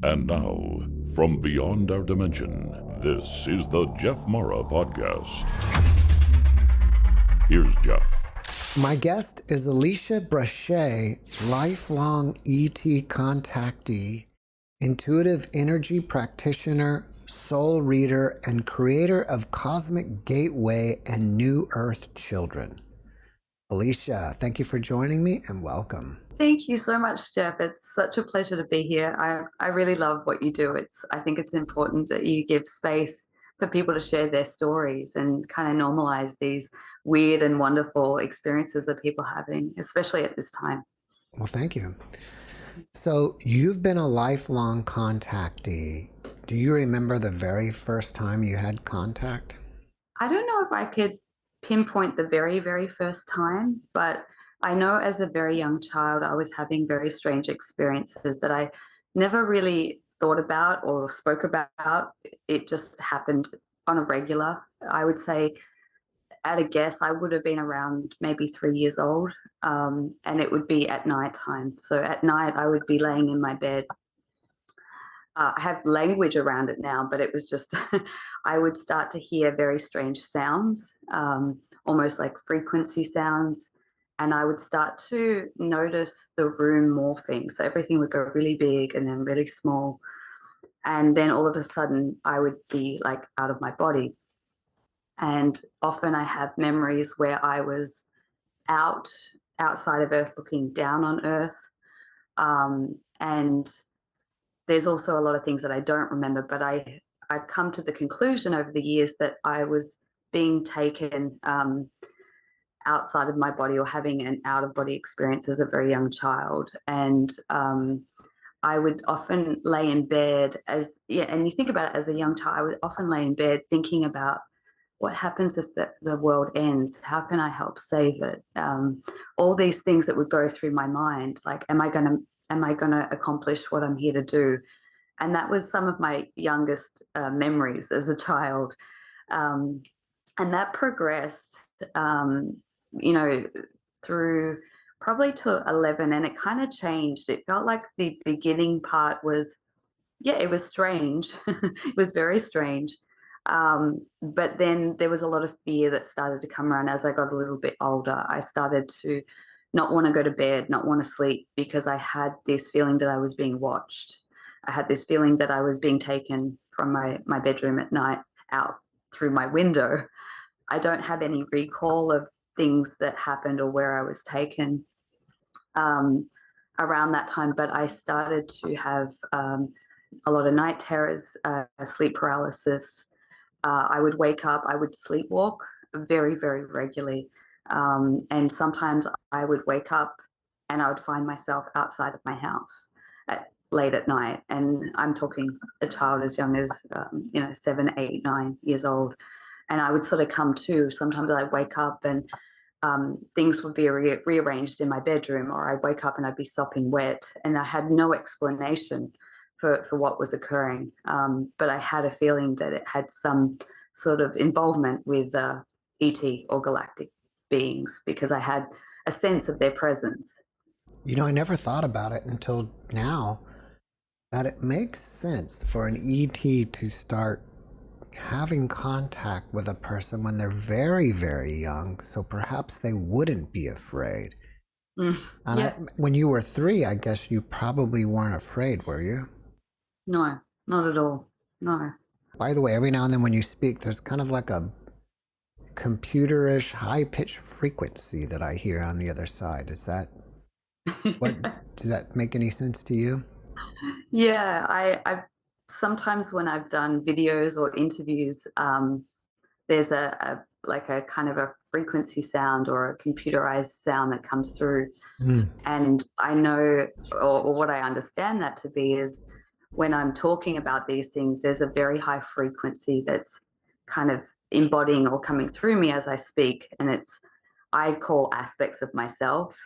And now, from beyond our dimension, this is the JeffMara podcast. Here's Jeff. My guest is Alisha Braché, lifelong ET contactee, intuitive energy practitioner, soul reader, and creator of Cosmic Gateway and New Earth Children. Alisha, thank you for joining me and welcome. Thank you so much, Jeff. It's such a pleasure to be here. I really love what you do. I think it's important that you give space for people to share their stories and kind of normalize these weird and wonderful experiences that people are having, especially at this time. Well, thank you. So you've been a lifelong contactee. Do you remember the very first time you had contact? I don't know if I could pinpoint the very, very first time, but I know as a very young child, I was having very strange experiences that I never really thought about or spoke about. It just happened on a regular. I would say, at a guess, I would have been around maybe 3 years old, and it would be at night time. So at night, I would be laying in my bed. I have language around it now, but it was just, I would start to hear very strange sounds, almost like frequency sounds. And I would start to notice the room morphing. So everything would go really big and then really small. And then all of a sudden I would be like out of my body. And often I have memories where I was outside of Earth looking down on Earth. And there's also a lot of things that I don't remember, but I've come to the conclusion over the years that I was being taken outside of my body or having an out-of-body experience as a very young child. And I would often lay in bed and you think about it as a young child, I would often lay in bed thinking about what happens if the world ends? How can I help save it? All these things that would go through my mind, like, am I going to accomplish what I'm here to do? And that was some of my youngest memories as a child. And that progressed, through probably to 11, and it kind of changed. It felt like the beginning part was, it was strange. It was very strange. But then there was a lot of fear that started to come around as I got a little bit older. I started to not want to go to bed, not want to sleep, because I had this feeling that I was being watched. I had this feeling that I was being taken from my bedroom at night out through my window. I don't have any recall of things that happened or where I was taken around that time, but I started to have a lot of night terrors, sleep paralysis. I would wake up, I would sleepwalk very, very regularly. And sometimes I would wake up and I would find myself outside of my house late at night. And I'm talking a child as young as, 7, 8, 9 years old. And I would sort of come to, sometimes I'd wake up and things would be rearranged in my bedroom, or I'd wake up and I'd be sopping wet, and I had no explanation for what was occurring. But I had a feeling that it had some sort of involvement with ET or galactic beings, because I had a sense of their presence. I never thought about it until now, that it makes sense for an ET to start having contact with a person when they're very, very young, so perhaps they wouldn't be afraid. And when you were 3, I guess you probably weren't afraid, were you? No, not at all. No. By the way, every now and then when you speak, there's kind of like a computerish high-pitched frequency that I hear on the other side. Is that does that make any sense to you? Yeah, I've sometimes when I've done videos or interviews, there's a kind of a frequency sound or a computerized sound that comes through. And I know, or what I understand that to be, is when I'm talking about these things, there's a very high frequency that's kind of embodying or coming through me as I speak. And I call aspects of myself,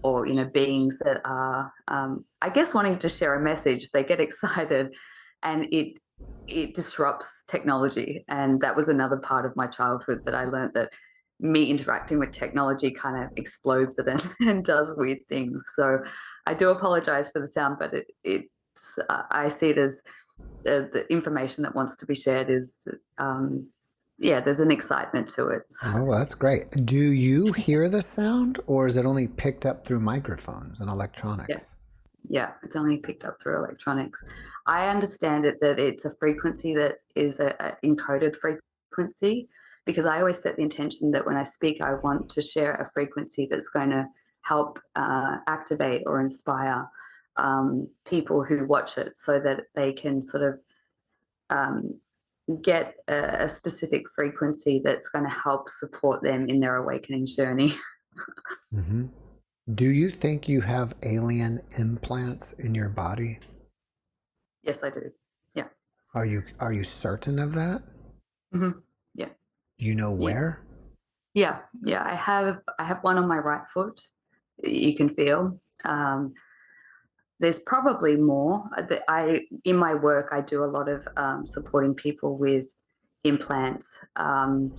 or beings that are, I guess, wanting to share a message. They get excited, and it disrupts technology. And that was another part of my childhood that I learned, that me interacting with technology kind of explodes it and does weird things. So I do apologize for the sound, but it I see it as the information that wants to be shared is, yeah, there's an excitement to it. Oh, that's great. Do you hear the sound, or is it only picked up through microphones and electronics? Yeah, it's only picked up through electronics. I understand it that it's a frequency that is a encoded frequency, because I always set the intention that when I speak, I want to share a frequency that's going to help activate or inspire people who watch it, so that they can sort of get a specific frequency that's going to help support them in their awakening journey. Mm-hmm. Do you think you have alien implants in your body? Yes, I do. Yeah. Are you certain of that? Mm-hmm. Yeah. Do you know where? Yeah. I have one on my right foot. You can feel. There's probably more. In my work, I do a lot of supporting people with implants, and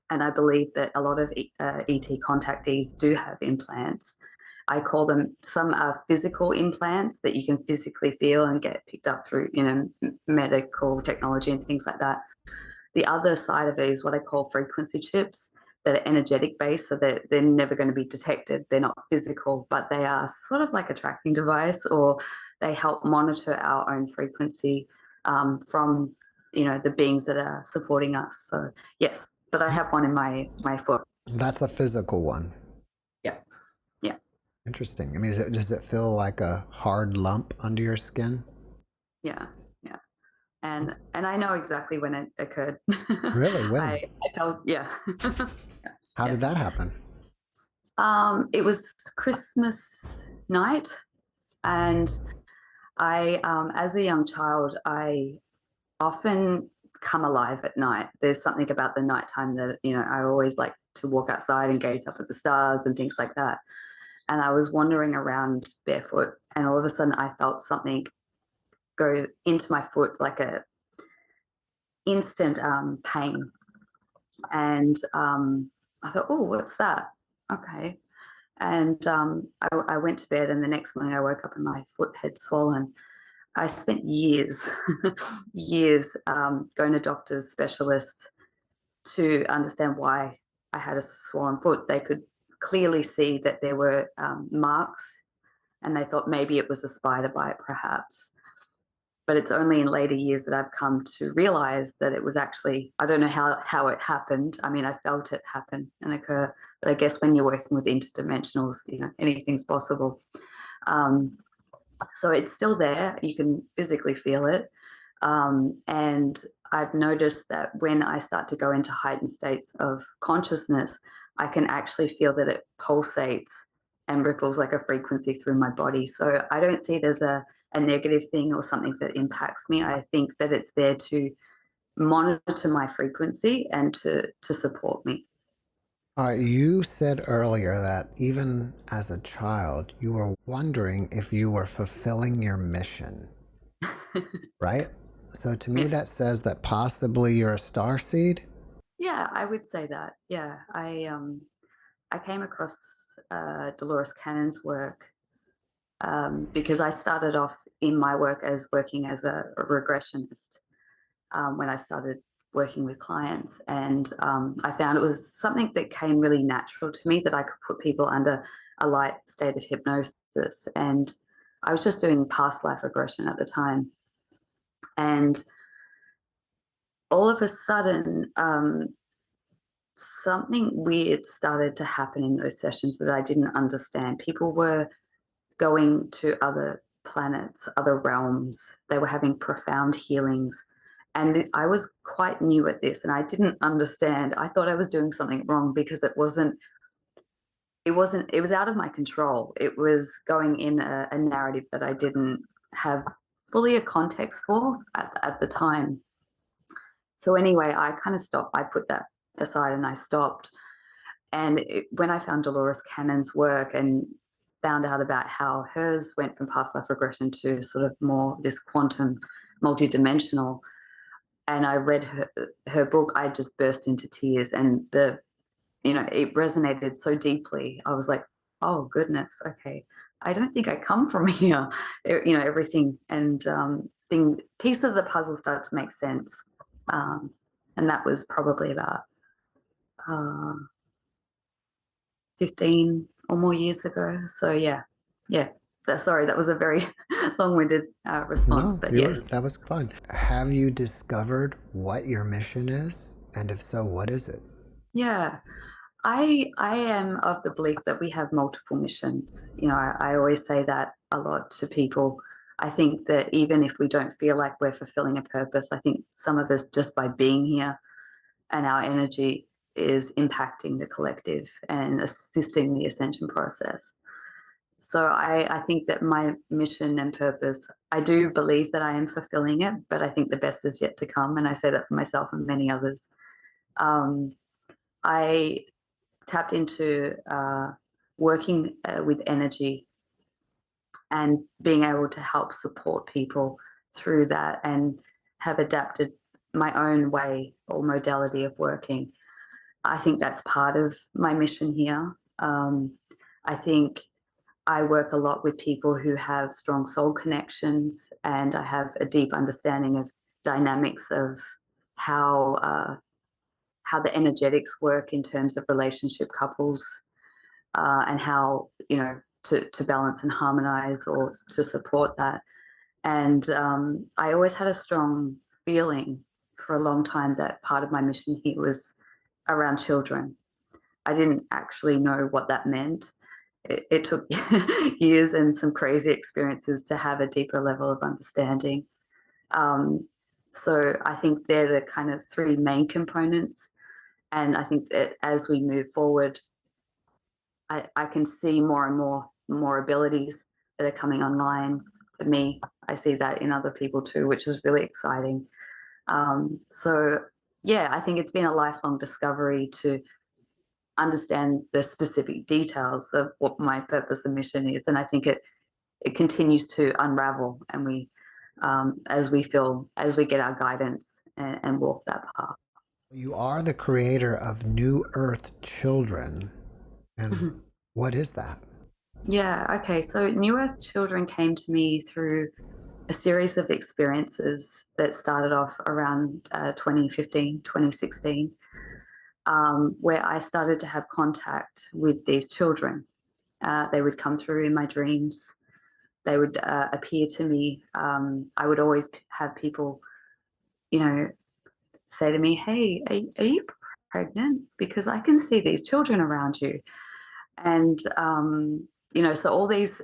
I believe that a lot of ET contactees do have implants. I call them, some are physical implants that you can physically feel and get picked up through, medical technology and things like that. The other side of it is what I call frequency chips that are energetic based, so that they're never going to be detected. They're not physical, but they are sort of like a tracking device, or they help monitor our own frequency from, the beings that are supporting us. So yes, but I have one in my foot. That's a physical one. Yeah. Interesting. I mean, does it feel like a hard lump under your skin? Yeah. And I know exactly when it occurred. Really? When? I felt, yeah. How did that happen? It was Christmas night, and I, as a young child, I often come alive at night. There's something about the nighttime that, I always like to walk outside and gaze up at the stars and things like that. And I was wandering around barefoot, and all of a sudden I felt something go into my foot, like a instant pain. And I thought, oh, what's that? Okay. And I went to bed, and the next morning I woke up and my foot had swollen. I spent years, years going to doctors, specialists, to understand why I had a swollen foot. They could clearly see that there were marks, and they thought maybe it was a spider bite, perhaps. But it's only in later years that I've come to realize that it was actually, I don't know how it happened. I mean, I felt it happen and occur, but I guess when you're working with interdimensionals, anything's possible. So it's still there. You can physically feel it. And I've noticed that when I start to go into heightened states of consciousness, I can actually feel that it pulsates and ripples like a frequency through my body. So I don't see it as a negative thing or something that impacts me. I think that it's there to monitor my frequency and to support me. All right, you said earlier that even as a child, you were wondering if you were fulfilling your mission, right? So to me, that says that possibly you're a starseed. Yeah, I would say that. Yeah, I came across Dolores Cannon's work because I started off in my work as working as a regressionist when I started working with clients, and I found it was something that came really natural to me, that I could put people under a light state of hypnosis. And I was just doing past life regression at the time, and all of a sudden something weird started to happen in those sessions that I didn't understand. People were going to other planets, other realms. They were having profound healings. And I was quite new at this, and I didn't understand. I thought I was doing something wrong because it was out of my control. It was going in a narrative that I didn't have fully a context for at the time. So anyway, I kind of stopped. I put that aside and I stopped. And when I found Dolores Cannon's work and found out about how hers went from past life regression to sort of more this quantum multidimensional, and I read her book, I just burst into tears, and it resonated so deeply. I was like, oh goodness, okay, I don't think I come from here. Everything and piece of the puzzle started to make sense. And that was probably about 15 or more years ago. So yeah. Sorry, that was a very long-winded response, but yes. That was fun. Have you discovered what your mission is? And if so, what is it? Yeah, I am of the belief that we have multiple missions. I always say that a lot to people. I think that even if we don't feel like we're fulfilling a purpose, I think some of us, just by being here and our energy, is impacting the collective and assisting the ascension process. So I think that my mission and purpose, I do believe that I am fulfilling it, but I think the best is yet to come. And I say that for myself and many others. I tapped into working with energy and being able to help support people through that, and have adapted my own way or modality of working. I think that's part of my mission here. I think I work a lot with people who have strong soul connections, and I have a deep understanding of dynamics of how the energetics work in terms of relationship couples, and how, to balance and harmonize or to support that. And I always had a strong feeling for a long time that part of my mission here was around children. I didn't actually know what that meant. It took years and some crazy experiences to have a deeper level of understanding. So I think they're the kind of three main components. And I think that as we move forward, I can see more and more abilities that are coming online for me. I see that in other people too, which is really exciting. So yeah, I think it's been a lifelong discovery to understand the specific details of what my purpose and mission is. And I think it continues to unravel, and we, as we get our guidance and walk that path. You are the creator of New Earth Children. And what is that? Yeah, okay. So New Earth Children came to me through a series of experiences that started off around 2015, 2016, where I started to have contact with these children. They would come through in my dreams. They would appear to me. I would always have people, say to me, "Hey, are you pregnant? Because I can see these children around you." And so all these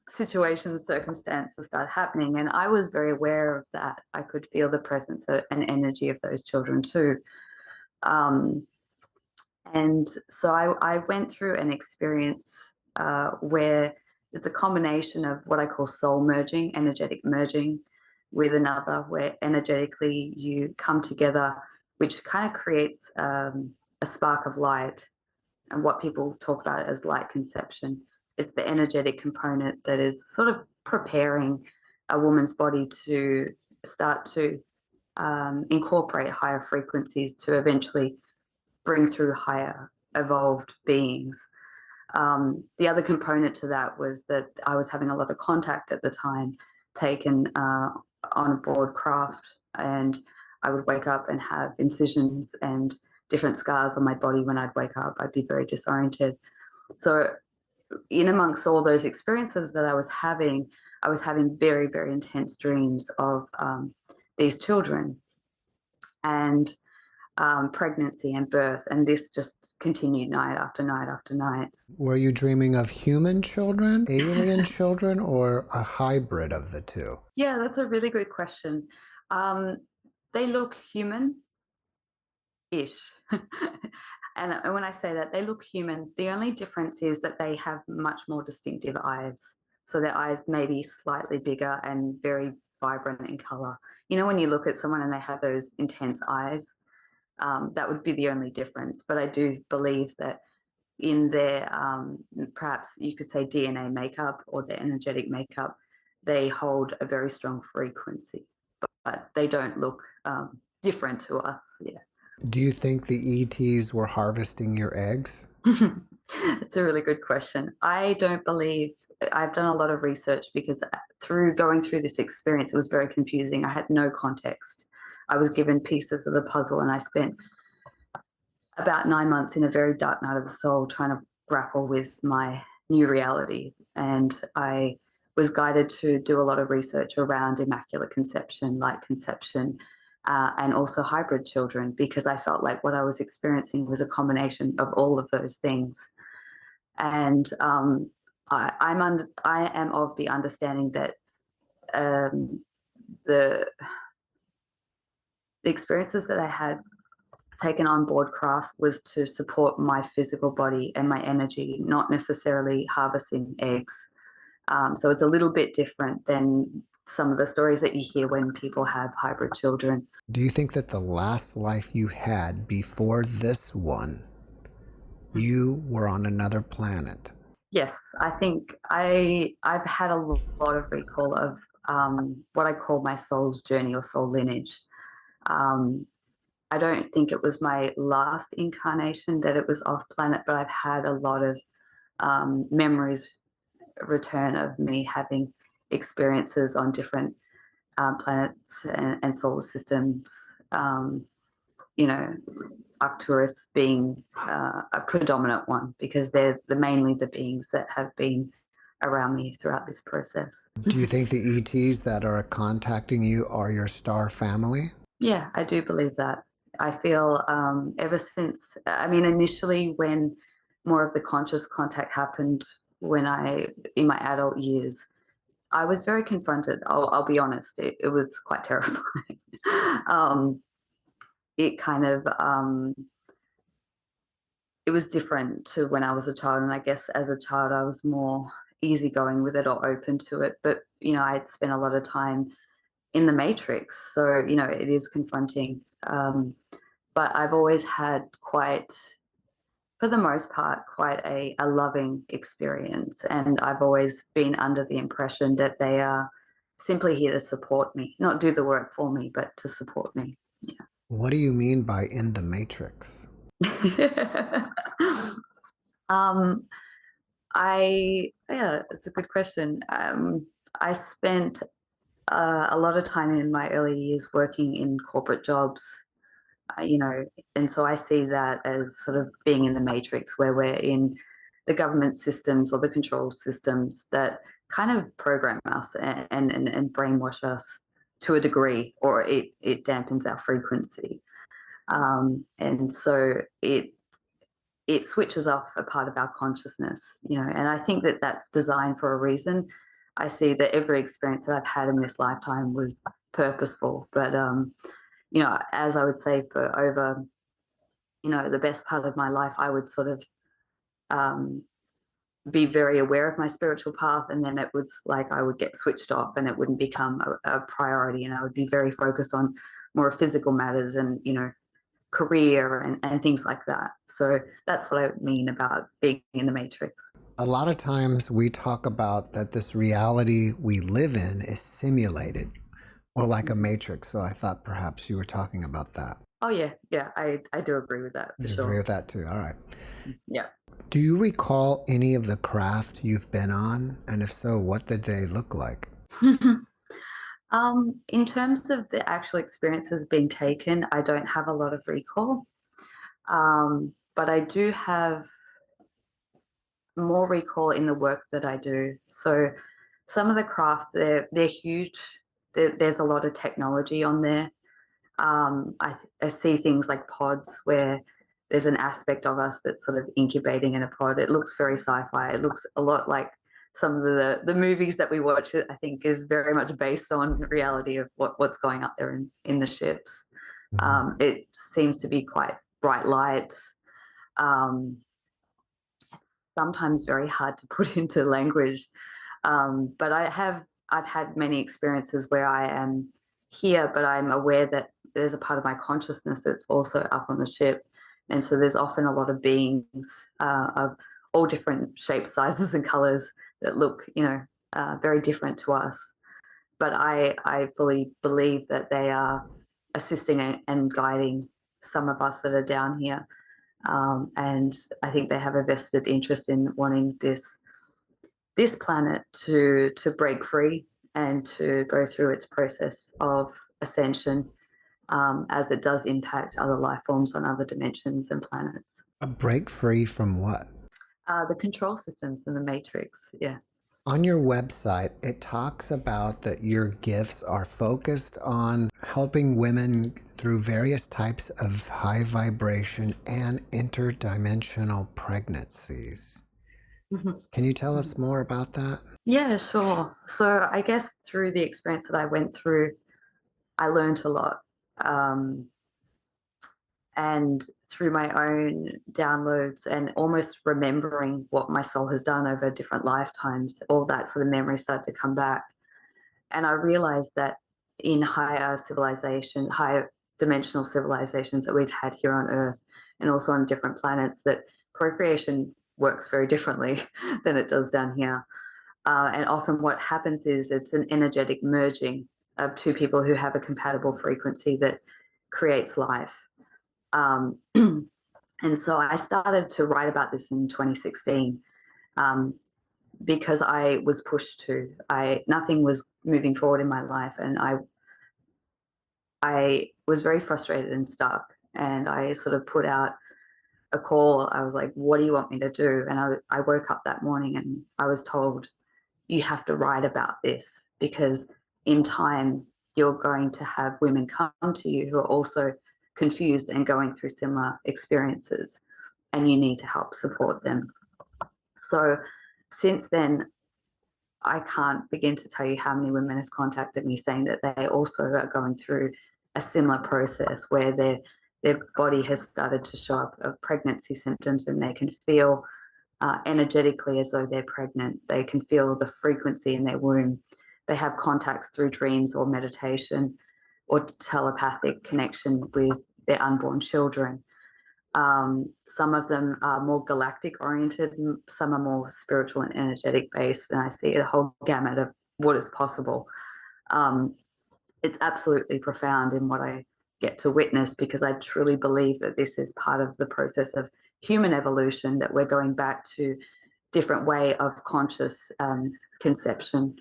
situations, circumstances start happening, and I was very aware of that. I could feel the presence and energy of those children too. And so I went through an experience where it's a combination of what I call soul merging, energetic merging with another, where energetically you come together, which kind of creates a spark of light, and what people talk about as light conception. It's the energetic component that is sort of preparing a woman's body to start to incorporate higher frequencies to eventually bring through higher evolved beings. The other component to that was that I was having a lot of contact at the time, taken on board craft, and I would wake up and have incisions and different scars on my body. When I'd wake up, I'd be very disoriented. So in amongst all those experiences that I was having very, very intense dreams of these children and pregnancy and birth, and this just continued night after night after night. Were you dreaming of human children, alien children, or a hybrid of the two? Yeah, that's a really good question. They look human-ish. And when I say that, they look human. The only difference is that they have much more distinctive eyes. So their eyes may be slightly bigger and very vibrant in color. When you look at someone and they have those intense eyes, that would be the only difference. But I do believe that in their, perhaps you could say DNA makeup or their energetic makeup, they hold a very strong frequency, but they don't look different to us. Yeah. Do you think the ETs were harvesting your eggs? It's a really good question. I don't believe, I've done a lot of research because through going through this experience, it was very confusing. I had no context. I was given pieces of the puzzle, and I spent about 9 months in a very dark night of the soul trying to grapple with my new reality. And I was guided to do a lot of research around immaculate conception, light conception, and also hybrid children, because I felt like what I was experiencing was a combination of all of those things. And I am of the understanding that the experiences that I had taken on board craft was to support my physical body and my energy, not necessarily harvesting eggs. So it's a little bit different than some of the stories that you hear when people have hybrid children. Do you think that the last life you had before this one, you were on another planet? Yes, I think I've had a lot of recall of what I call my soul's journey or soul lineage. I don't think it was my last incarnation that it was off planet, but I've had a lot of memories return of me having experiences on different planets and solar systems. You know, Arcturus being a predominant one, because they're mainly the beings that have been around me throughout this process. Do you think the ETs that are contacting you are your star family? Yeah, I do believe that. I feel ever since, I mean, initially when more of the conscious contact happened in my adult years, I was very confronted. I'll be honest, it was quite terrifying. It kind of, it was different to when I was a child. And I guess as a child, I was more easygoing with it or open to it. But, you know, I'd spent a lot of time in the matrix. So, you know, it is confronting. But I've always had quite, for the most part, quite a loving experience. And I've always been under the impression that they are simply here to support me, not do the work for me, but to support me. Yeah. What do you mean by in the matrix? Yeah, it's a good question. I spent a lot of time in my early years working in corporate jobs, you know, and so I see that as sort of being in the matrix, where we're in the government systems or the control systems that kind of program us and brainwash us to a degree, or it dampens our frequency. And so it switches off a part of our consciousness, you know, and I think that that's designed for a reason. I see that every experience that I've had in this lifetime was purposeful, but you know, as I would say, for over, you know, the best part of my life, I would sort of be very aware of my spiritual path, and then it was like I would get switched off and it wouldn't become a priority, and I would be very focused on more physical matters and, you know, career and things like that. So that's what I mean about being in the matrix. A lot of times we talk about that this reality we live in is simulated or like a matrix. So I thought perhaps you were talking about that. Oh, yeah. Yeah, I do agree with that, for You sure. agree with that too. All right. Yeah. Do you recall any of the craft you've been on? And if so, what did they look like? In terms of the actual experiences being taken, I don't have a lot of recall, but I do have more recall in the work that I do. So some of the craft, they're huge. There's a lot of technology on there. I see things like pods where there's an aspect of us that's sort of incubating in a pod. It looks very sci-fi. It looks a lot like some of the movies that we watch. I think is very much based on reality of what's going up there in the ships. It seems to be quite bright lights. It's sometimes very hard to put into language, but I've had many experiences where I am here, but I'm aware that there's a part of my consciousness that's also up on the ship. And so there's often a lot of beings of all different shapes, sizes, and colors that look, you know, very different to us. But I fully believe that they are assisting and guiding some of us that are down here. And I think they have a vested interest in wanting this planet to break free and to go through its process of ascension, as it does impact other life forms on other dimensions and planets. A break free from what? The control systems in the matrix, yeah. On your website, it talks about that your gifts are focused on helping women through various types of high vibration and interdimensional pregnancies. Can you tell us more about that? Yeah, sure. So I guess through the experience that I went through, I learned a lot. And through my own downloads and almost remembering what my soul has done over different lifetimes, all that sort of memory started to come back. And I realized that in higher civilization, higher dimensional civilizations that we've had here on Earth and also on different planets, that procreation works very differently than it does down here. And often what happens is it's an energetic merging of two people who have a compatible frequency that creates life. And so I started to write about this in 2016 because I was pushed to. Nothing was moving forward in my life, and I was very frustrated and stuck. And I sort of put out a call. I was like, "What do you want me to do?" And I woke up that morning and I was told, "You have to write about this because in time you're going to have women come to you who are also confused and going through similar experiences, and you need to help support them." So since then, I can't begin to tell you how many women have contacted me saying that they also are going through a similar process where their body has started to show up of pregnancy symptoms, and they can feel energetically as though they're pregnant. They can feel the frequency in their womb. They have contacts through dreams or meditation or telepathic connection with their unborn children. Some of them are more galactic oriented, some are more spiritual and energetic based, and I see a whole gamut of what is possible. It's absolutely profound in what I get to witness, because I truly believe that this is part of the process of human evolution, that we're going back to different way of conscious conception,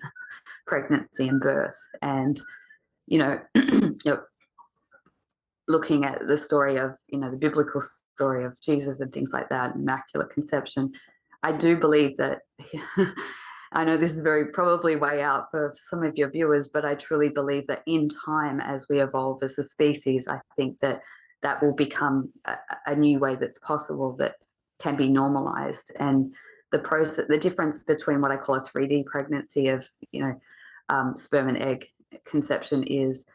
pregnancy and birth. And looking at the story of the biblical story of Jesus and things like that, Immaculate Conception, I do believe that I know this is very probably way out for some of your viewers, but I truly believe that in time, as we evolve as a species, I think that that will become a new way that's possible, that can be normalized. And the process, the difference between what I call a 3D pregnancy of sperm and egg conception is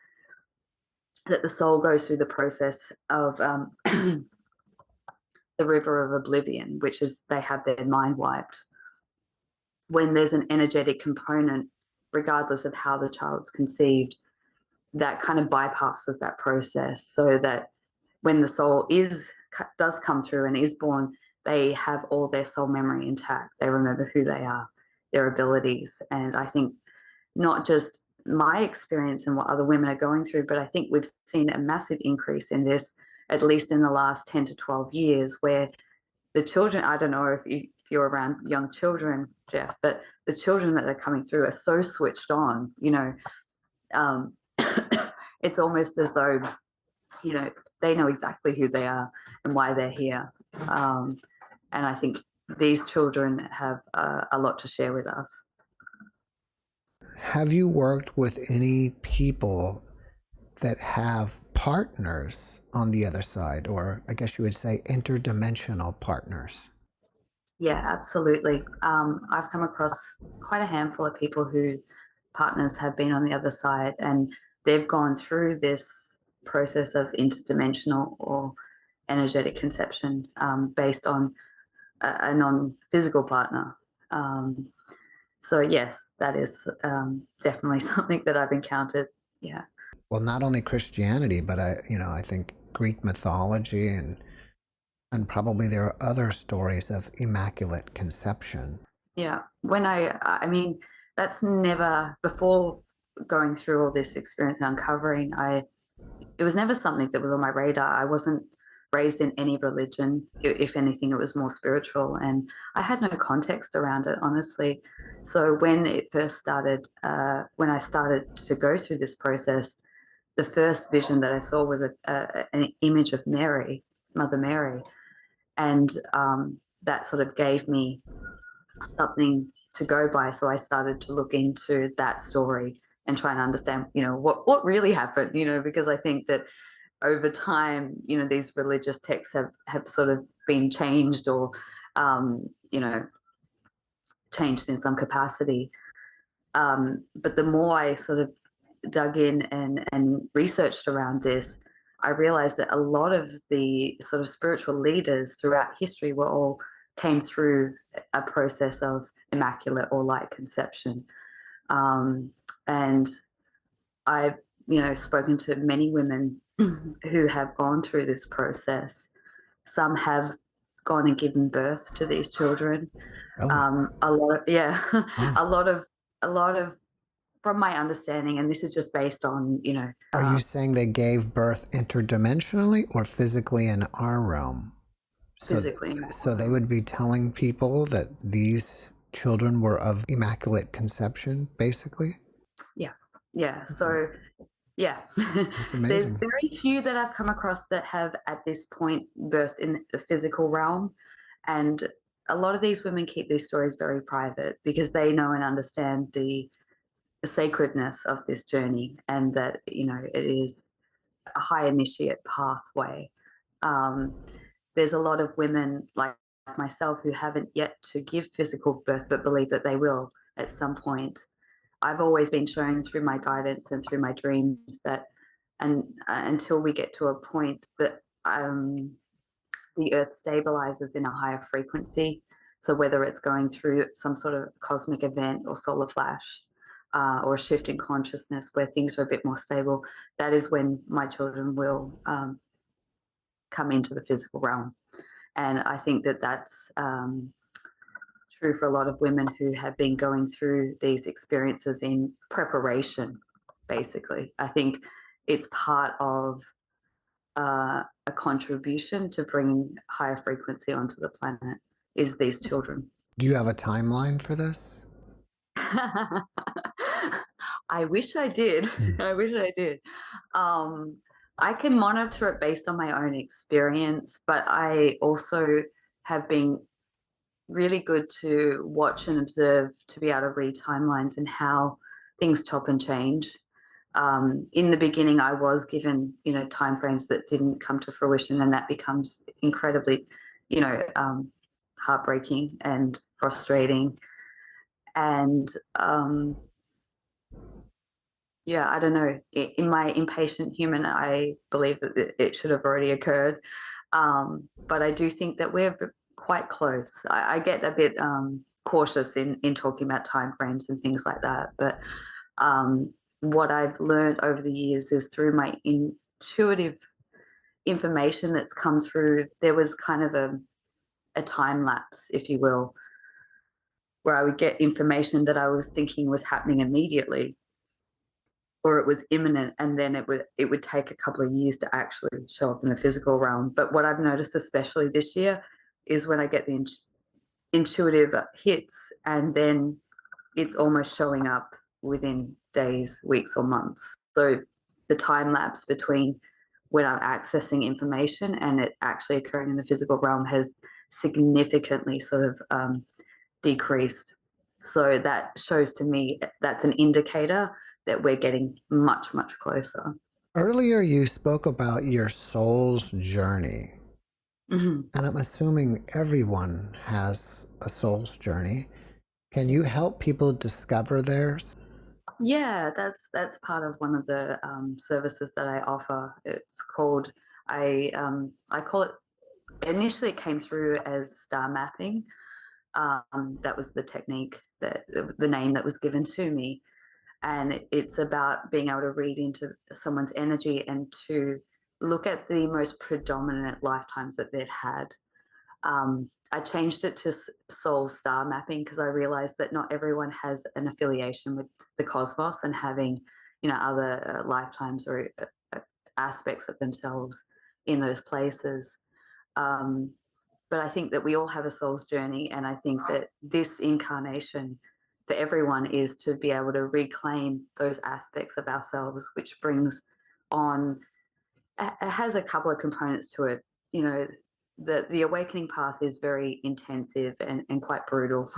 that the soul goes through the process of the river of oblivion, which is they have their mind wiped. When there's an energetic component, regardless of how the child's conceived, that kind of bypasses that process, so that when the soul does come through and is born, they have all their soul memory intact. They remember who they are, their abilities. And I think not just my experience and what other women are going through, but I think we've seen a massive increase in this, at least in the last 10 to 12 years, where the children, I don't know if you're around young children, Jeff, but the children that are coming through are so switched on, it's almost as though, they know exactly who they are and why they're here. And I think these children have a lot to share with us. Have you worked with any people that have partners on the other side, or I guess you would say interdimensional partners? Yeah, absolutely. I've come across quite a handful of people who partners have been on the other side, and they've gone through this process of interdimensional or energetic conception based on a non-physical partner. So yes, that is definitely something that I've encountered. Yeah. Well, not only Christianity, but I think Greek mythology and probably there are other stories of Immaculate Conception. Yeah. When I mean, that's never, before going through all this experience and uncovering, it was never something that was on my radar. I wasn't raised in any religion. If anything, it was more spiritual, and I had no context around it, honestly. So when it first started, when I started to go through this process, the first vision that I saw was an image of Mary, Mother Mary, and that sort of gave me something to go by. So I started to look into that story and try and understand, what really happened, because I think that over time, these religious texts have sort of been changed or, changed in some capacity. But the more I sort of dug in and researched around this, I realized that a lot of the sort of spiritual leaders throughout history came through a process of immaculate or light conception. And I've, spoken to many women who have gone through this process. Some have gone and given birth to these children. Oh. A lot of, Wow. a lot of, from my understanding, and this is just based on, Are you saying they gave birth interdimensionally or physically in our realm? physically. So they would be telling people that these children were of immaculate conception, basically? Yeah. So, yeah. That's There's amazing. very few that I've come across that have at this point birthed in the physical realm. And a lot of these women keep these stories very private because they know and understand the sacredness of this journey, and that, it is a high initiate pathway. There's a lot of women like myself who haven't yet to give physical birth, but believe that they will at some point. I've always been shown through my guidance and through my dreams that, and until we get to a point that the earth stabilizes in a higher frequency, so whether it's going through some sort of cosmic event or solar flash, or a shift in consciousness where things are a bit more stable, that is when my children will come into the physical realm. And I think that that's true for a lot of women who have been going through these experiences in preparation, basically. I think it's part of a contribution to bringing higher frequency onto the planet is these children. Do you have a timeline for this? I wish I did. I wish I did. I can monitor it based on my own experience, but I also have been really good to watch and observe to be able to read timelines and how things chop and change. In the beginning, I was given, timeframes that didn't come to fruition, and that becomes incredibly, heartbreaking and frustrating. And I don't know. In my impatient human, I believe that it should have already occurred. But I do think that we're quite close. I get a bit cautious in talking about timeframes and things like that. But what I've learned over the years is through my intuitive information that's come through, there was kind of a time lapse, if you will, where I would get information that I was thinking was happening immediately, or it was imminent, and then it would take a couple of years to actually show up in the physical realm. But what I've noticed, especially this year, is when I get the intuitive hits, and then it's almost showing up within days, weeks, or months. So the time lapse between when I'm accessing information and it actually occurring in the physical realm has significantly sort of decreased. So that shows to me that's an indicator that we're getting much, much closer. Earlier, you spoke about your soul's journey. Mm-hmm. And I'm assuming everyone has a soul's journey. Can you help people discover theirs? Yeah, that's part of one of the services that I offer. It's called, I call it, initially it came through as star mapping. That was the technique, the name that was given to me. And it's about being able to read into someone's energy and to look at the most predominant lifetimes that they've had. I changed it to soul star mapping because I realized that not everyone has an affiliation with the cosmos and having, other lifetimes or aspects of themselves in those places. But I think that we all have a soul's journey, and I think that this incarnation for everyone is to be able to reclaim those aspects of ourselves, which brings on, it has a couple of components to it. You know, the awakening path is very intensive and quite brutal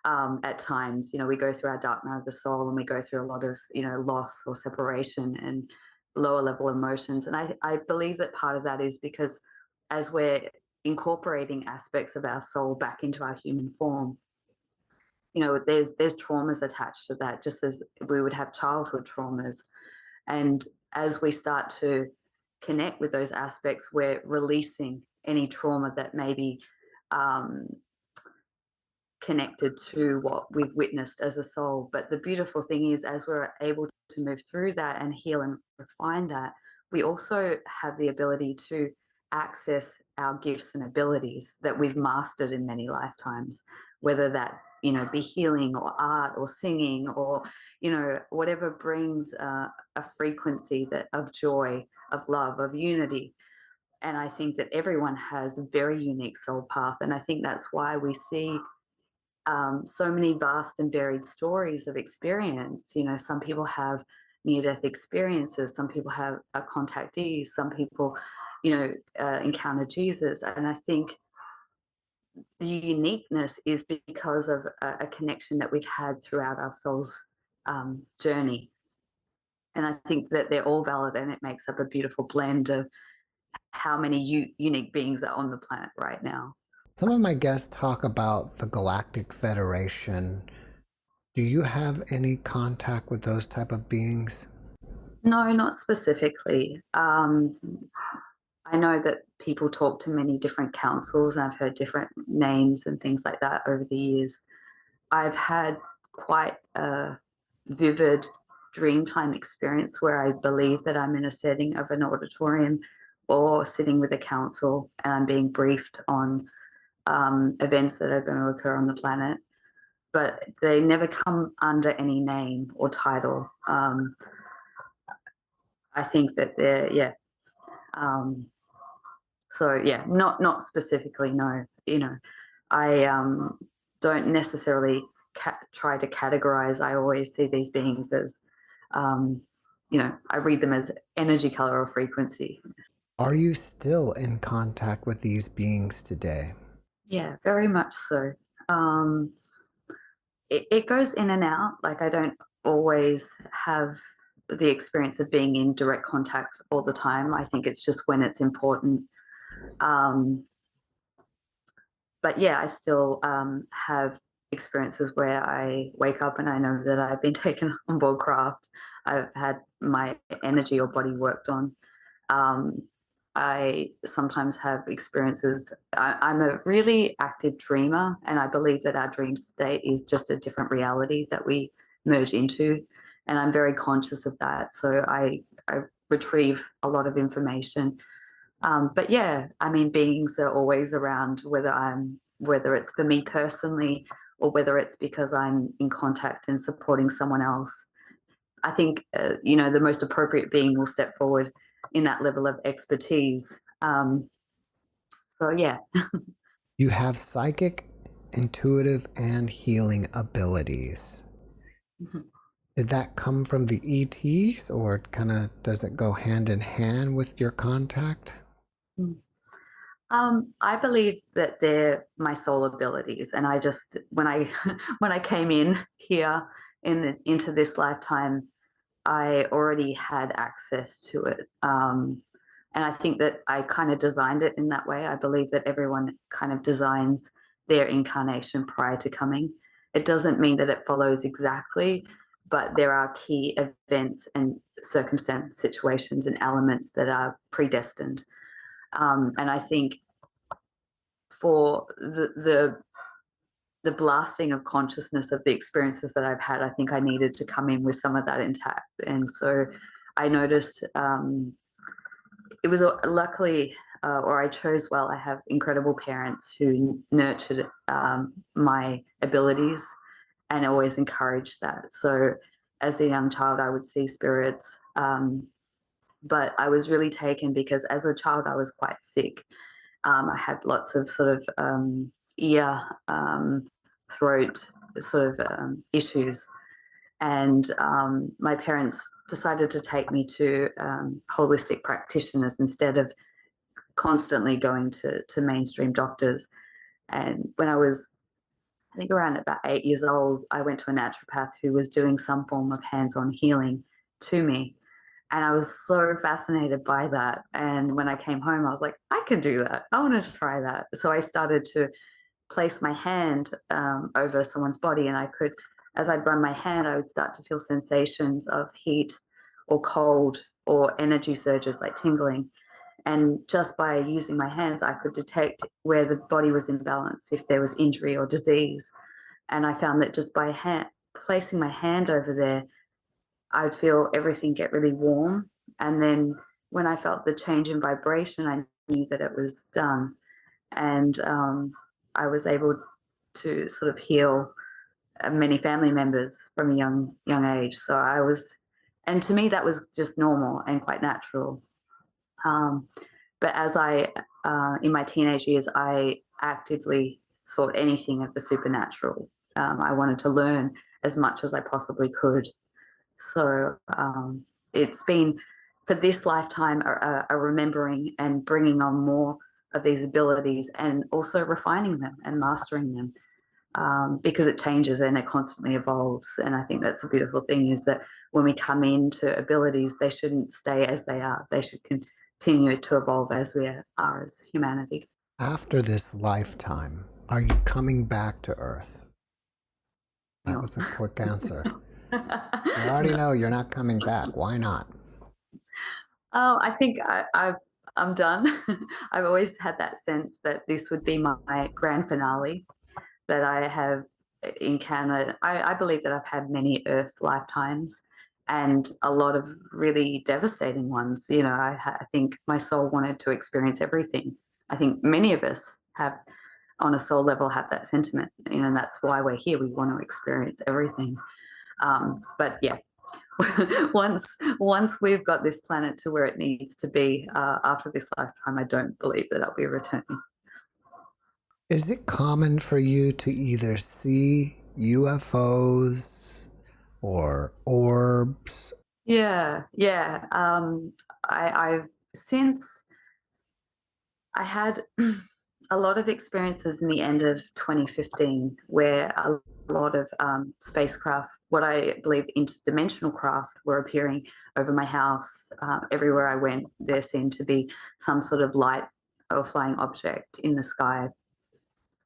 at times. You know, we go through our dark night of the soul, and we go through a lot of, you know, loss or separation and lower level emotions. And I believe that part of that is because as we're incorporating aspects of our soul back into our human form, you know, there's traumas attached to that, just as we would have childhood traumas. And as we start to connect with those aspects, we're releasing any trauma that may be connected to what we've witnessed as a soul. But the beautiful thing is, as we're able to move through that and heal and refine that, we also have the ability to access our gifts and abilities that we've mastered in many lifetimes, whether that, you know, be healing or art or singing or, you know, whatever brings a frequency that of joy, of love, of unity. And I think that everyone has a very unique soul path. And I think that's why we see so many vast and varied stories of experience. You know, some people have near-death experiences, some people have a contactee, some people, you know, encounter Jesus. And I think the uniqueness is because of a connection that we've had throughout our soul's journey. And I think that they're all valid, and it makes up a beautiful blend of how many unique beings are on the planet right now. Some of my guests talk about the Galactic Federation. Do you have any contact with those type of beings? No, not specifically. I know that people talk to many different councils, and I've heard different names and things like that over the years. I've had quite a vivid dreamtime experience where I believe that I'm in a setting of an auditorium or sitting with a council, and I'm being briefed on events that are going to occur on the planet, but they never come under any name or title. I think that they're, yeah. So yeah, not specifically, no. You know, I don't necessarily try to categorize. I always see these beings as, you know, I read them as energy, color, or frequency. Are you still in contact with these beings today? Yeah, very much so. It goes in and out. Like, I don't always have the experience of being in direct contact all the time. I think it's just when it's important. But yeah, I still have experiences where I wake up and I know that I've been taken on board craft. I've had my energy or body worked on. I sometimes have experiences. I'm a really active dreamer, and I believe that our dream state is just a different reality that we merge into. And I'm very conscious of that. So I retrieve a lot of information. But yeah, I mean, beings are always around, whether it's for me personally or whether it's because I'm in contact and supporting someone else. I think, you know, the most appropriate being will step forward in that level of expertise. So yeah. You have psychic, intuitive, and healing abilities. Mm-hmm. Did that come from the ETs, or kind of does it go hand in hand with your contact? I believe that they're my soul abilities, and I just, when I when I came in here into this lifetime, I already had access to it. And I think that I kind of designed it in that way. I believe that everyone kind of designs their incarnation prior to coming. It doesn't mean that it follows exactly, but there are key events and circumstance situations and elements that are predestined. And I think for the blasting of consciousness of the experiences that I've had, I think I needed to come in with some of that intact. And so I noticed it was luckily, or I chose well. I have incredible parents who nurtured my abilities and always encouraged that. So as a young child, I would see spirits, but I was really taken because as a child, I was quite sick. I had lots of sort of ear, throat sort of issues. And my parents decided to take me to holistic practitioners instead of constantly going to mainstream doctors. And when I was, I think, around about 8 years old, I went to a naturopath who was doing some form of hands-on healing to me. And I was so fascinated by that. And when I came home, I was like, I could do that. I want to try that. So I started to place my hand over someone's body, and I could, as I'd run my hand, I would start to feel sensations of heat or cold or energy surges like tingling. And just by using my hands, I could detect where the body was in balance, if there was injury or disease. And I found that just by placing my hand over there, I'd feel everything get really warm. And then when I felt the change in vibration, I knew that it was done. And I was able to sort of heal many family members from a young age. So I was, and to me, that was just normal and quite natural. But as in my teenage years, I actively sought anything of the supernatural. I wanted to learn as much as I possibly could. So it's been, for this lifetime, a remembering and bringing on more of these abilities, and also refining them and mastering them, because it changes and it constantly evolves. And I think that's a beautiful thing, is that when we come into abilities, they shouldn't stay as they are. They should continue to evolve as we are as humanity. After this lifetime, are you coming back to Earth? That was a quick answer. I already know you're not coming back. Why not? Oh, I think I'm done. I've always had that sense that this would be my grand finale, that I have encountered. I believe that I've had many Earth lifetimes, and a lot of really devastating ones. You know, I think my soul wanted to experience everything. I think many of us have, on a soul level, have that sentiment. You know, and that's why we're here. We want to experience everything. But yeah, once we've got this planet to where it needs to be, after this lifetime, I don't believe that I'll be returning. Is it common for you to either see UFOs or orbs? Yeah. I've since I had a lot of experiences in the end of 2015, where a lot of spacecraft, what I believe interdimensional craft, were appearing over my house. Everywhere I went, there seemed to be some sort of light or flying object in the sky.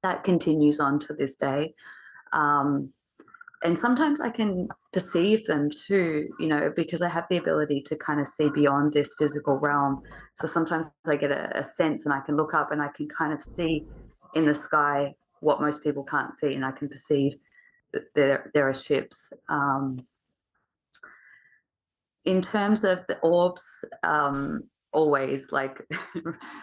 That continues on to this day. And sometimes I can perceive them too, you know, because I have the ability to kind of see beyond this physical realm. So sometimes I get a sense, and I can look up and I can kind of see in the sky what most people can't see, and I can perceive that there are ships. In terms of the orbs, always, like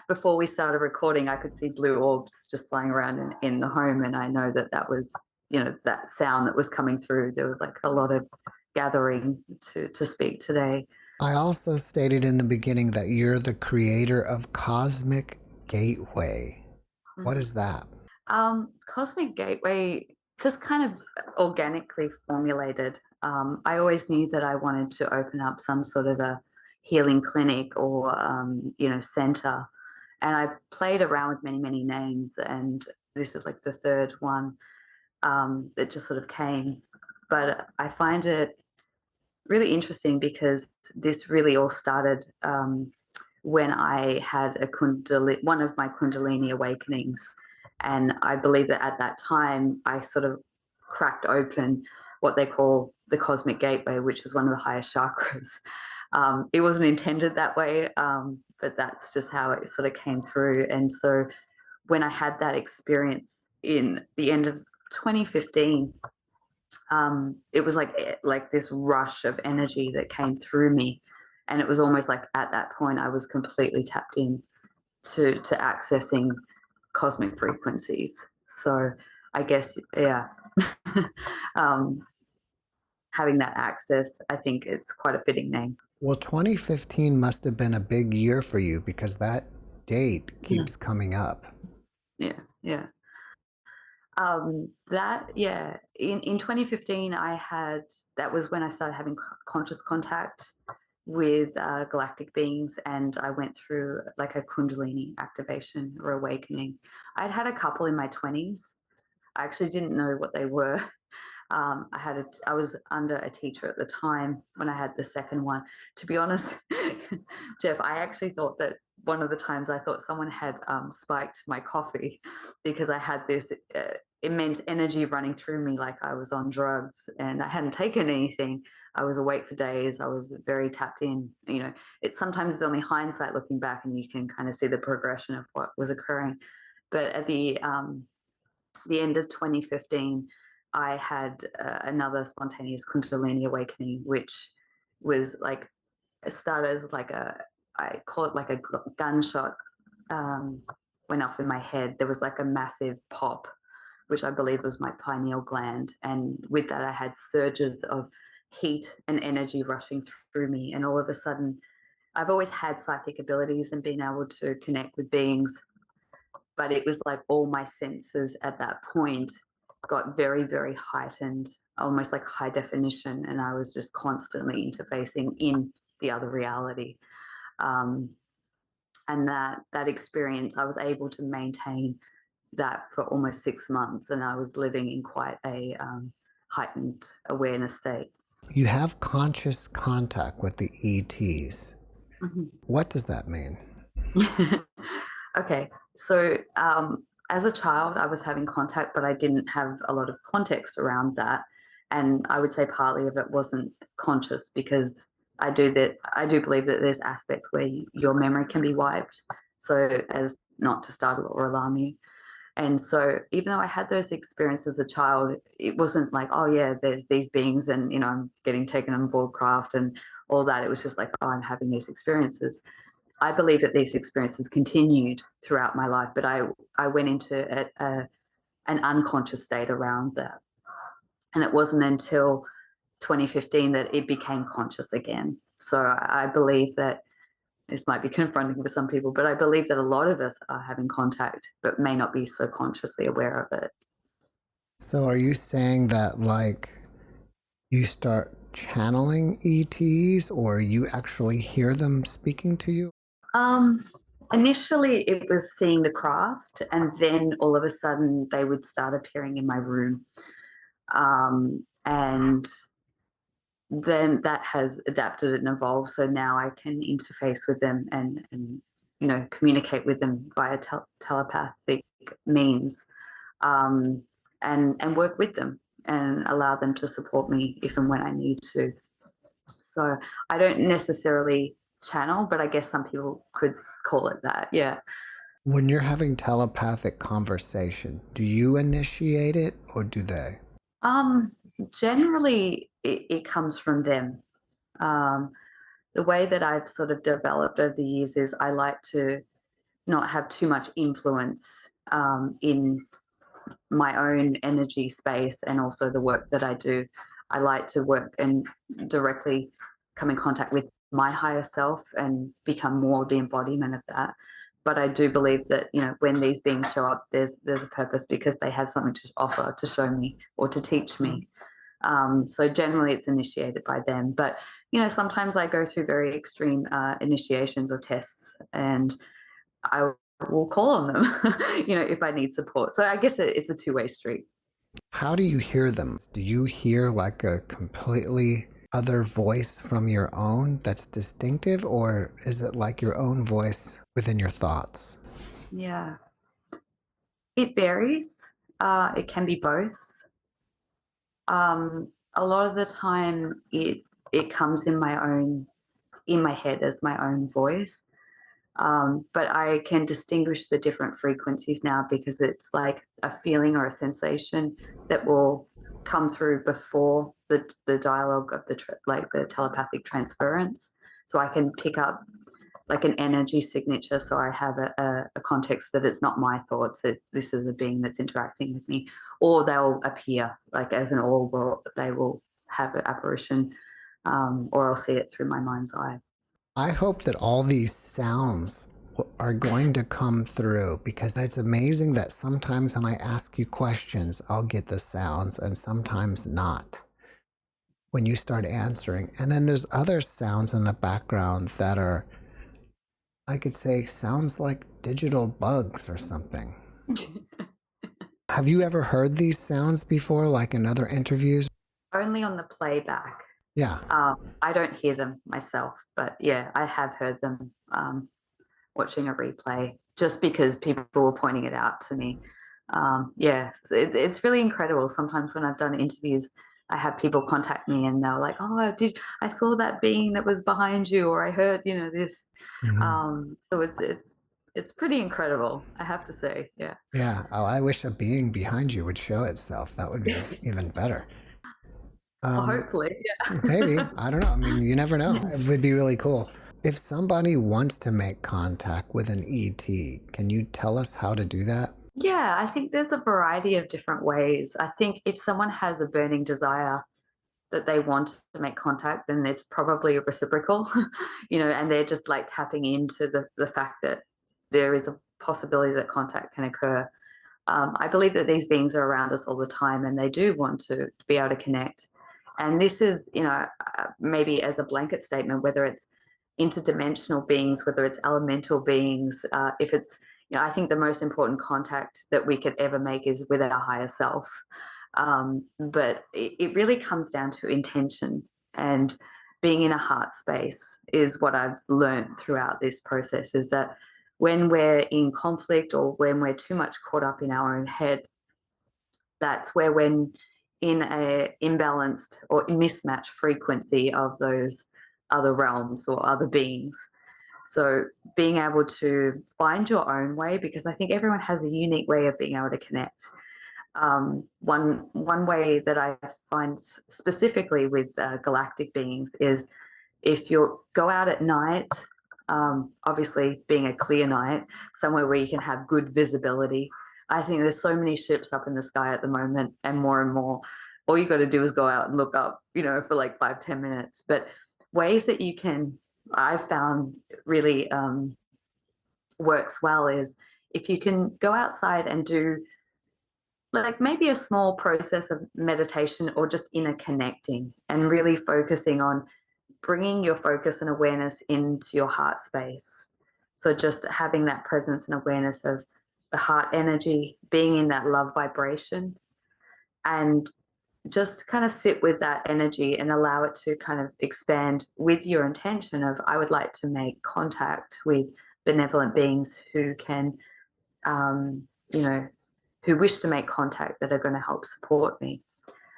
before we started recording, I could see blue orbs just flying around in the home, and I know that was, you know, that sound that was coming through. There was like a lot of gathering to speak today. I also stated in the beginning that you're the creator of Cosmic Gateway. What is that? Cosmic Gateway just kind of organically formulated. I always knew that I wanted to open up some sort of a healing clinic or you know, center, and I played around with many names, and this is like the third one that just sort of came. But I find it really interesting because this really all started when I had one of my Kundalini awakenings. And I believe that at that time, I sort of cracked open what they call the Cosmic Gateway, which is one of the highest chakras. It wasn't intended that way, but that's just how it sort of came through. And so when I had that experience in the end of 2015, it was like this rush of energy that came through me. And it was almost like at that point I was completely tapped in to accessing cosmic frequencies. So I guess, yeah, having that access, I think it's quite a fitting name. Well, 2015 must have been a big year for you, because that date keeps coming up. Yeah, yeah. In 2015, that was when I started having conscious contact with galactic beings, and I went through like a Kundalini activation or awakening. I'd had a couple in my 20s. I actually didn't know what they were. I was under a teacher at the time when I had the second one. To be honest, Jeff, I actually thought that one of the times I thought someone had spiked my coffee because I had this immense energy running through me like I was on drugs, and I hadn't taken anything. I was awake for days. I was very tapped in. Sometimes it's only hindsight looking back, and you can kind of see the progression of what was occurring. But at the end of 2015, I had another spontaneous Kundalini awakening, which was like, it started as like I call it like a gunshot went off in my head. There was like a massive pop, which I believe was my pineal gland. And with that, I had surges of heat and energy rushing through me. And all of a sudden, I've always had psychic abilities and been able to connect with beings, but it was like all my senses at that point got very, very heightened, almost like high definition, and I was just constantly interfacing in the other reality. And that experience, I was able to maintain that for almost 6 months, and I was living in quite a heightened awareness state. You have conscious contact with the ETs. Mm-hmm. What does that mean? Okay, so as a child, I was having contact, but I didn't have a lot of context around that. And I would say partly of it wasn't conscious, because I do believe that there's aspects where your memory can be wiped, so as not to startle or alarm you. And so even though I had those experiences as a child, it wasn't like, oh yeah, there's these beings and, I'm getting taken on board craft and all that. It was just like, oh, I'm having these experiences. I believe that these experiences continued throughout my life, but I went into an unconscious state around that. And it wasn't until 2015 that it became conscious again. So I believe that this might be confronting for some people, but I believe that a lot of us are having contact, but may not be so consciously aware of it. So are you saying that like you start channeling ETs, or you actually hear them speaking to you? Initially it was seeing the craft, and then all of a sudden they would start appearing in my room. And then that has adapted and evolved. So now I can interface with them and communicate with them via telepathic means, and work with them and allow them to support me if and when I need to. So I don't necessarily channel, but I guess some people could call it that. Yeah. When you're having telepathic conversation, do you initiate it or do they? Generally it comes from them. The way that I've sort of developed over the years is I like to not have too much influence in my own energy space and also the work that I do. I like to work and directly come in contact with my higher self and become more the embodiment of that. But I do believe that, when these beings show up, there's a purpose, because they have something to offer, to show me or to teach me. So generally it's initiated by them. But, sometimes I go through very extreme initiations or tests, and I will call on them, if I need support. So I guess it's a two-way street. How do you hear them? Do you hear like a completely other voice from your own that's distinctive, or is it like your own voice within your thoughts? Yeah. It varies. It can be both. A lot of the time it comes in my head as my own voice. But I can distinguish the different frequencies now, because it's like a feeling or a sensation that will come through before the dialogue of the telepathic transference. So I can pick up like an energy signature, so I have a context that it's not my thoughts, this is a being that's interacting with me. Or they'll appear like as an orb, or they will have an apparition, or I'll see it through my mind's eye. I hope that all these sounds are going to come through, because it's amazing that sometimes when I ask you questions, I'll get the sounds and sometimes not when you start answering. And then there's other sounds in the background that are, I could say, sounds like digital bugs or something. Have you ever heard these sounds before, like in other interviews? Only on the playback. Yeah. I don't hear them myself, but yeah, I have heard them watching a replay, just because people were pointing it out to me. Yeah, it's really incredible. Sometimes when I've done interviews, I have people contact me and they're like, "Oh, I saw that being that was behind you," or "I heard, this." Mm-hmm. So it's pretty incredible, I have to say. Yeah. Yeah. Oh, I wish a being behind you would show itself. That would be even better. Well, hopefully, yeah. Maybe. I don't know. I mean, you never know. It would be really cool. If somebody wants to make contact with an ET, can you tell us how to do that? Yeah, I think there's a variety of different ways. I think if someone has a burning desire that they want to make contact, then it's probably reciprocal, and they're just like tapping into the fact that there is a possibility that contact can occur. I believe that these beings are around us all the time and they do want to be able to connect. And this is, maybe as a blanket statement, whether it's interdimensional beings, whether it's elemental beings, if it's, I think the most important contact that we could ever make is with our higher self. But it really comes down to intention, and being in a heart space is what I've learned throughout this process, is that when we're in conflict or when we're too much caught up in our own head, that's where we're in a imbalanced or mismatched frequency of those other realms or other beings. So being able to find your own way, because I think everyone has a unique way of being able to connect. One way that I find specifically with galactic beings is if you go out at night, obviously being a clear night, somewhere where you can have good visibility. I think there's so many ships up in the sky at the moment, and more. All you got to do is go out and look up, for like 5-10 minutes. But ways that you can, I've found really works well, is if you can go outside and do like maybe a small process of meditation or just inner connecting, and really focusing on bringing your focus and awareness into your heart space. So just having that presence and awareness of the heart energy, being in that love vibration, and just kind of sit with that energy and allow it to kind of expand with your intention of, I would like to make contact with benevolent beings who can, who wish to make contact, that are going to help support me.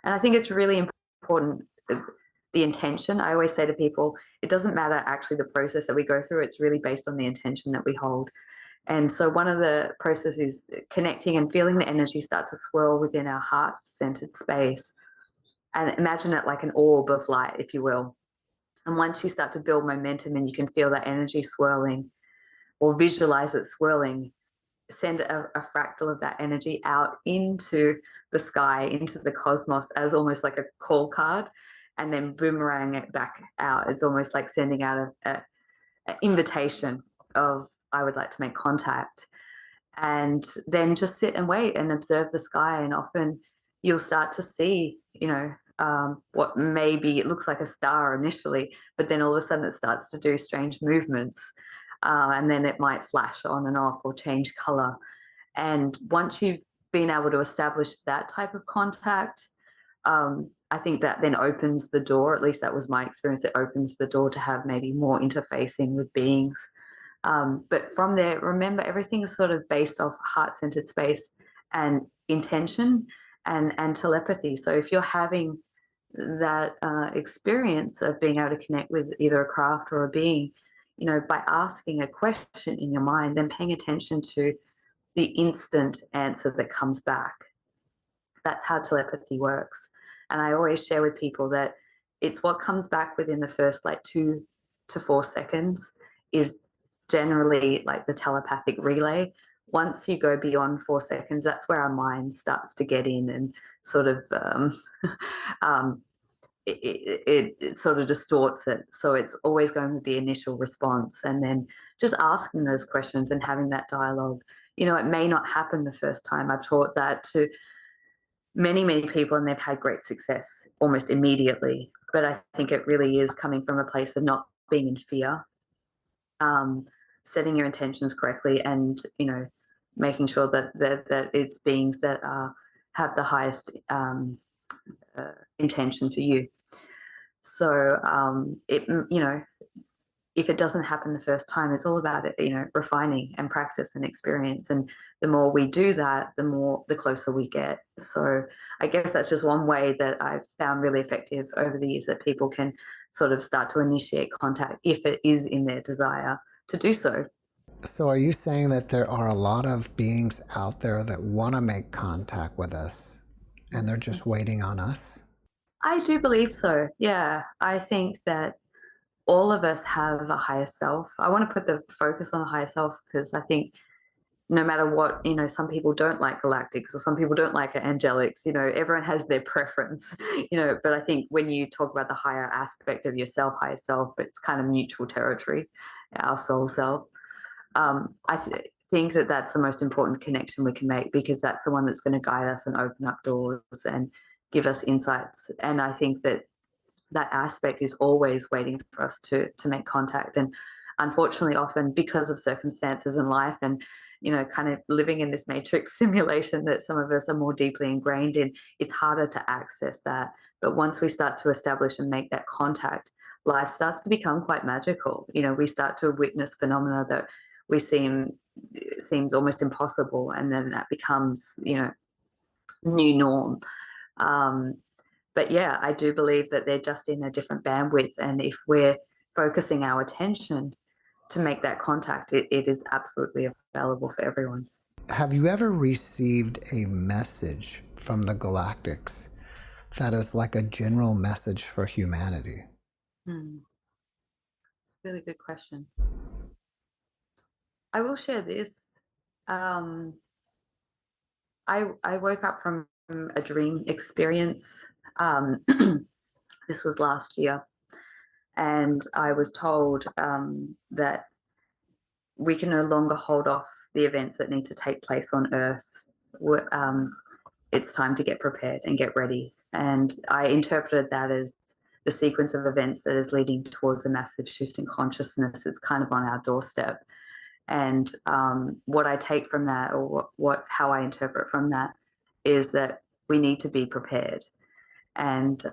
And I think it's really important, the intention. I always say to people, it doesn't matter actually the process that we go through, it's really based on the intention that we hold. And so one of the processes is connecting and feeling the energy start to swirl within our heart-centered space. And imagine it like an orb of light, if you will. And once you start to build momentum and you can feel that energy swirling, or visualize it swirling, send a fractal of that energy out into the sky, into the cosmos, as almost like a call card, and then boomerang it back out. It's almost like sending out an invitation of, I would like to make contact. And then just sit and wait and observe the sky. And often you'll start to see, what maybe it looks like a star initially, but then all of a sudden it starts to do strange movements. And then it might flash on and off or change color. And once you've been able to establish that type of contact, I think that then opens the door, at least that was my experience, it opens the door to have maybe more interfacing with beings. But from there, remember, everything is sort of based off heart-centered space and intention and telepathy. So if you're having that experience of being able to connect with either a craft or a being, by asking a question in your mind, then paying attention to the instant answer that comes back. That's how telepathy works. And I always share with people that it's what comes back within the first like 2 to 4 seconds is generally like the telepathic relay. Once you go beyond 4 seconds, that's where our mind starts to get in and sort of it sort of distorts it. So it's always going with the initial response, and then just asking those questions and having that dialogue. You know, it may not happen the first time. I've taught that to many people, and they've had great success almost immediately. But I think it really is coming from a place of not being in fear, setting your intentions correctly, and, you know, making sure that it's beings that have the highest intention for you. So you know, if it doesn't happen the first time, it's all about it, you know, refining and practice and experience. And the more we do that, the closer we get. So I guess that's just one way that I've found really effective over the years, that people can sort of start to initiate contact if it is in their desire to do so. So are you saying that there are a lot of beings out there that want to make contact with us and they're just waiting on us? I do believe so. Yeah. I think that all of us have a higher self. I want to put the focus on the higher self, because I think no matter what, you know, some people don't like galactics, or some people don't like angelics, you know, everyone has their preference, you know, but I think when you talk about the higher aspect of yourself, higher self, it's kind of mutual territory, our soul self. I think that that's the most important connection we can make, because that's the one that's going to guide us and open up doors and give us insights. And I think that that aspect is always waiting for us to make contact. And unfortunately, often because of circumstances in life and, you know, kind of living in this matrix simulation that some of us are more deeply ingrained in, it's harder to access that. But once we start to establish and make that contact, life starts to become quite magical. You know, we start to witness phenomena that seems almost impossible, and then that becomes, you know, new norm. But yeah, I do believe that they're just in a different bandwidth, and if we're focusing our attention to make that contact, it is absolutely available for everyone. Have you ever received a message from the galactics that is like a general message for humanity? It's a really good question. I will share this. I woke up from a dream experience. This was last year, and I was told that we can no longer hold off the events that need to take place on Earth. It's time to get prepared and get ready. And I interpreted that as the sequence of events that is leading towards a massive shift in consciousness. It's kind of on our doorstep. And what I take from that, or how I interpret from that, is that we need to be prepared. And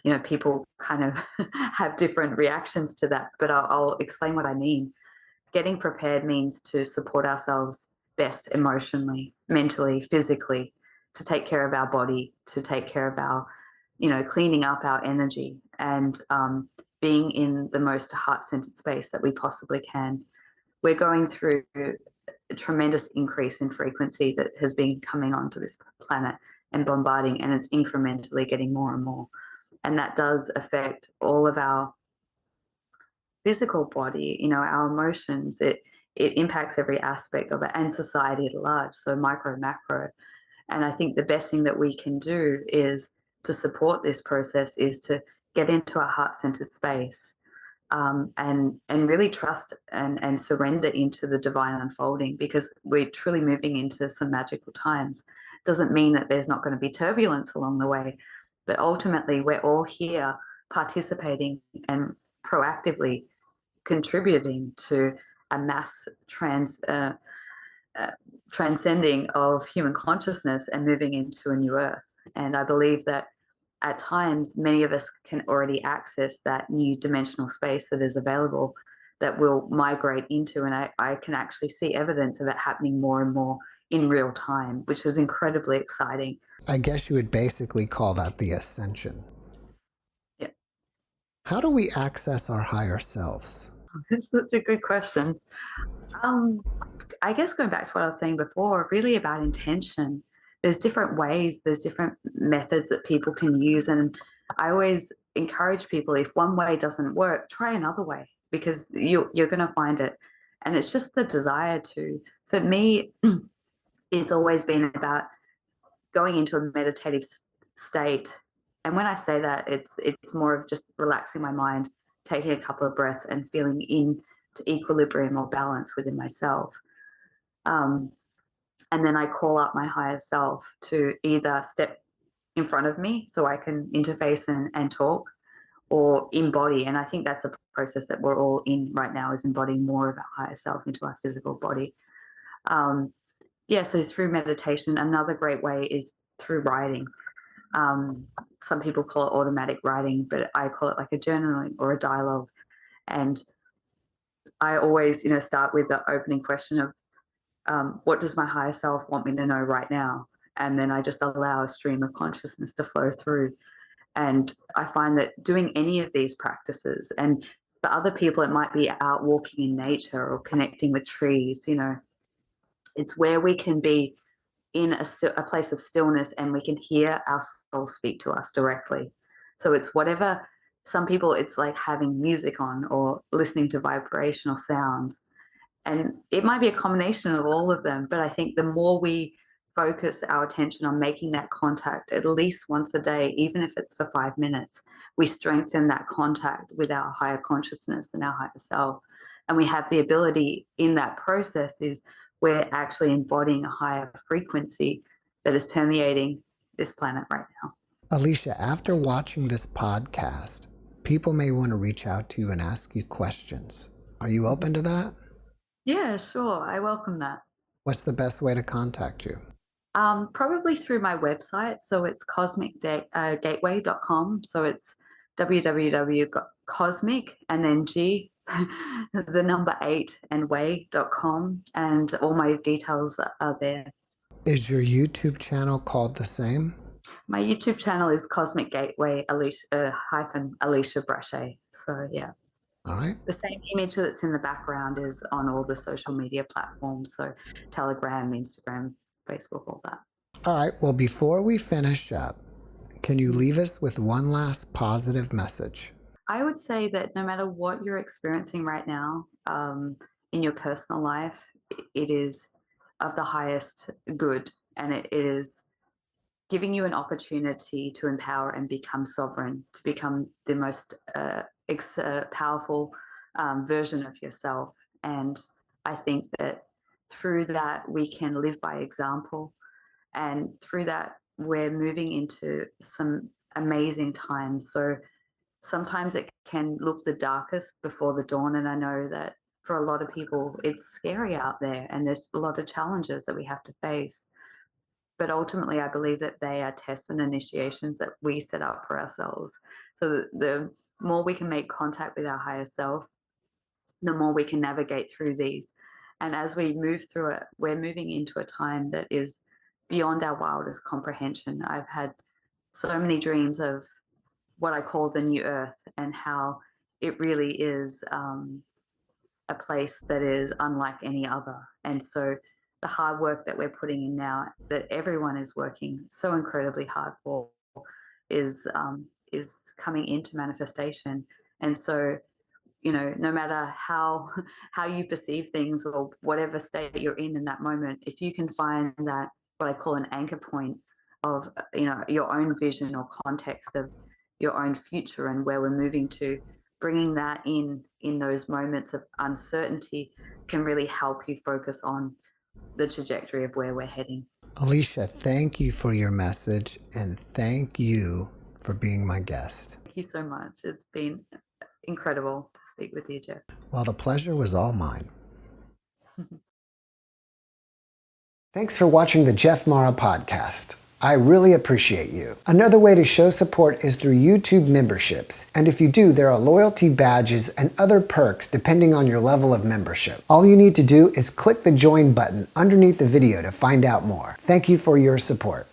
you know, people kind of have different reactions to that, but I'll explain what I mean. Getting prepared means to support ourselves best emotionally, mentally, physically, to take care of our body, to take care of our, you know, cleaning up our energy, and being in the most heart-centered space that we possibly can. We're going through a tremendous increase in frequency that has been coming onto this planet and bombarding, and it's incrementally getting more and more. And that does affect all of our physical body, you know, our emotions. It impacts every aspect of it, and society at large, so micro, macro. And I think the best thing that we can do is to support this process is to get into a heart-centered space, and really trust and surrender into the divine unfolding, because we're truly moving into some magical times. Doesn't mean that there's not going to be turbulence along the way, but ultimately we're all here participating and proactively contributing to a mass transcending of human consciousness and moving into a new earth. And I believe that at times many of us can already access that new dimensional space that is available, that will migrate into, and I can actually see evidence of it happening more and more in real time, which is incredibly exciting. I guess you would basically call that the Ascension. Yeah. How do we access our higher selves? That's such a good question. I guess going back to what I was saying before, really about intention. There's different ways, there's different methods that people can use. And I always encourage people, if one way doesn't work, try another way, because you're going to find it. And it's just the desire to. For me, it's always been about going into a meditative state And when I say that, it's more of just relaxing my mind, taking a couple of breaths and feeling into equilibrium or balance within myself. And then I call up my higher self to either step in front of me so I can interface and talk, or embody. And I think that's a process that we're all in right now, is embodying more of our higher self into our physical body. So through meditation. Another great way is through writing. Some people call it automatic writing, but I call it like a journaling or a dialogue. And I always, start with the opening question of what does my higher self want me to know right now? And then I just allow a stream of consciousness to flow through. And I find that doing any of these practices, and for other people, it might be out walking in nature or connecting with trees, it's where we can be in a place of stillness and we can hear our soul speak to us directly. So it's whatever, some people, it's like having music on or listening to vibrational sounds. And it might be a combination of all of them, but I think the more we focus our attention on making that contact at least once a day, even if it's for 5 minutes, we strengthen that contact with our higher consciousness and our higher self. And we have the ability in that process is we're actually embodying a higher frequency that is permeating this planet right now. Alicia, after watching this podcast, people may want to reach out to you and ask you questions. Are you open to that? Yeah, sure. I welcome that. What's the best way to contact you? Probably through my website. So it's cosmicgateway.com. So it's www.cosmic and then G, the number 8 and way.com. And all my details are there. Is your YouTube channel called the same? My YouTube channel is Cosmic Gateway Alisha Braché. So yeah. All right. The same image that's in the background is on all the social media platforms. So Telegram, Instagram, Facebook, all that. All right. Well, before we finish up, can you leave us with one last positive message? I would say that no matter what you're experiencing right now in your personal life, it is of the highest good, and it is giving you an opportunity to empower and become sovereign, to become the most powerful version of yourself. And I think that through that, we can live by example. And through that, we're moving into some amazing times. So sometimes it can look the darkest before the dawn. And I know that for a lot of people, it's scary out there and there's a lot of challenges that we have to face. But ultimately, I believe that they are tests and initiations that we set up for ourselves. So the more we can make contact with our higher self, the more we can navigate through these. And as we move through it, we're moving into a time that is beyond our wildest comprehension. I've had so many dreams of what I call the new earth and how it really is a place that is unlike any other. And so the hard work that we're putting in now, that everyone is working so incredibly hard for, is coming into manifestation. And so, no matter how you perceive things or whatever state you're in that moment, if you can find that, what I call an anchor point of, your own vision or context of your own future and where we're moving to, bringing that in those moments of uncertainty can really help you focus on the trajectory of where we're heading. Alicia, thank you for your message and thank you for being my guest. Thank you so much. It's been incredible to speak with you, Jeff. Well, the pleasure was all mine. Thanks for watching the JeffMara podcast. I really appreciate you. Another way to show support is through YouTube memberships. And if you do, there are loyalty badges and other perks depending on your level of membership. All you need to do is click the join button underneath the video to find out more. Thank you for your support.